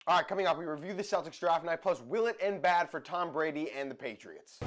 All right, coming up, we review the Celtics draft night, plus will it end bad for Tom Brady and the Patriots?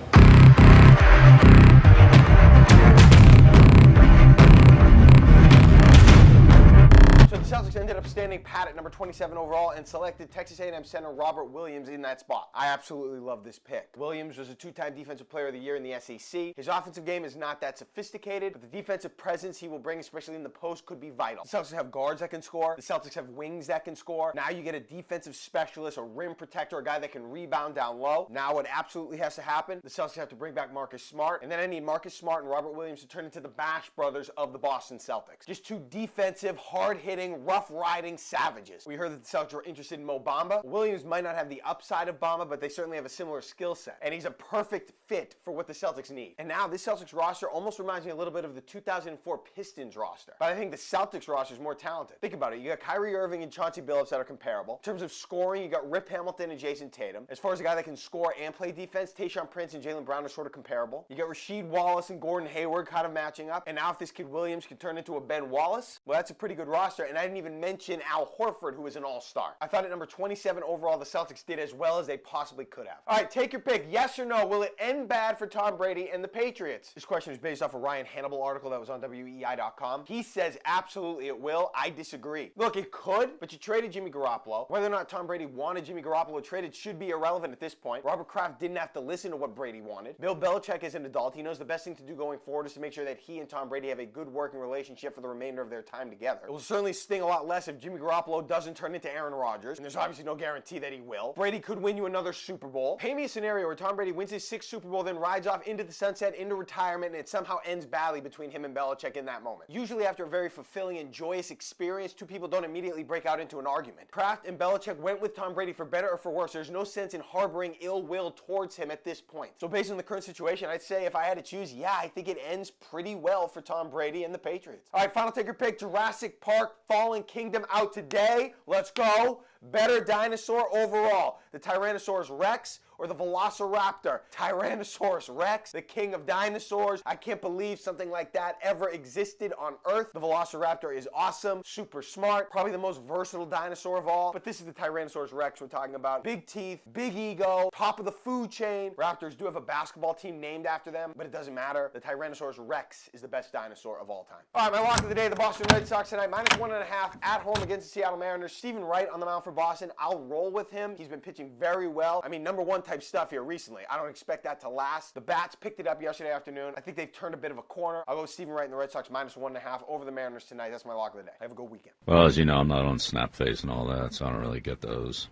So the Celtics ended up standing pat at number 27 overall and selected Texas A&M center Robert Williams in that spot. I absolutely love this pick. Williams was a two-time Defensive Player of the Year in the SEC. His offensive game is not that sophisticated, but the defensive presence he will bring, especially in the post, could be vital. The Celtics have guards that can score. The Celtics have wings that can score. Now you get a defensive specialist, a rim protector, a guy that can rebound down low. Now what absolutely has to happen, the Celtics have to bring back Marcus Smart, and then I need Marcus Smart and Robert Williams to turn into the Bash brothers of the Boston Celtics. Just two defensive, hard-hitting, rough-riding savages. We heard that the Celtics were interested in Mo Bamba. Williams might not have the upside of Bamba, but they certainly have a similar skill set. And he's a perfect fit for what the Celtics need. And now this Celtics roster almost reminds me a little bit of the 2004 Pistons roster. But I think the Celtics roster is more talented. Think about it. You got Kyrie Irving and Chauncey Billups that are comparable. In terms of scoring, you got Rip Hamilton and Jason Tatum. As far as a guy that can score and play defense, Tayshaun Prince and Jaylen Brown are sort of comparable. You got Rasheed Wallace and Gordon Hayward kind of matching up. And now if this kid Williams can turn into a Ben Wallace, well, that's a pretty good roster. And I didn't even mention Al Horford, who is an all-star. I thought at number 27 overall, the Celtics did as well as they possibly could have. All right, take your pick. Yes or no, will it end bad for Tom Brady and the Patriots? This question is based off a Ryan Hannibal article that was on WEI.com. He says absolutely it will. I disagree. Look, it could, but you traded Jimmy Garoppolo. Whether or not Tom Brady wanted Jimmy Garoppolo traded should be irrelevant at this point. Robert Kraft didn't have to listen to what Brady wanted. Bill Belichick is an adult. He knows the best thing to do going forward is to make sure that he and Tom Brady have a good working relationship for the remainder of their time together. It will certainly sting a lot less if Jimmy Garoppolo doesn't turn into Aaron Rodgers, and there's obviously no guarantee that he will. Brady could win you another Super Bowl. Paint me a scenario where Tom Brady wins his 6th Super Bowl, then rides off into the sunset, into retirement, and it somehow ends badly between him and Belichick in that moment. Usually after a very fulfilling and joyous experience, two people don't immediately break out into an argument. Kraft and Belichick went with Tom Brady for better or for worse. There's no sense in harboring ill will towards him at this point. So based on the current situation, I'd say if I had to choose, yeah, I think it ends pretty well for Tom Brady and the Patriots. All right, final taker pick, Jurassic Park Fallen Kingdom out today. Let's go. Better dinosaur overall, the Tyrannosaurus Rex or the Velociraptor? Tyrannosaurus Rex, the king of dinosaurs. I can't believe something like that ever existed on Earth. The Velociraptor is awesome, super smart, probably the most versatile dinosaur of all. But this is the Tyrannosaurus Rex we're talking about. Big teeth, big ego, top of the food chain. Raptors do have a basketball team named after them, but it doesn't matter. The Tyrannosaurus Rex is the best dinosaur of all time. All right, my lock of the day, the Boston Red Sox tonight, -1.5 at home against the Seattle Mariners. Stephen Wright on the mound for Boston. I'll roll with him. He's been pitching very well. I mean, number one type stuff here recently. I don't expect that to last. The bats picked it up yesterday afternoon. I think they've turned a bit of a corner. I'll go with Stephen Wright and the Red Sox -1.5 over the Mariners tonight. That's my lock of the day. Have a good weekend. Well, as you know, I'm not on Snapface and all that, so I don't really get those.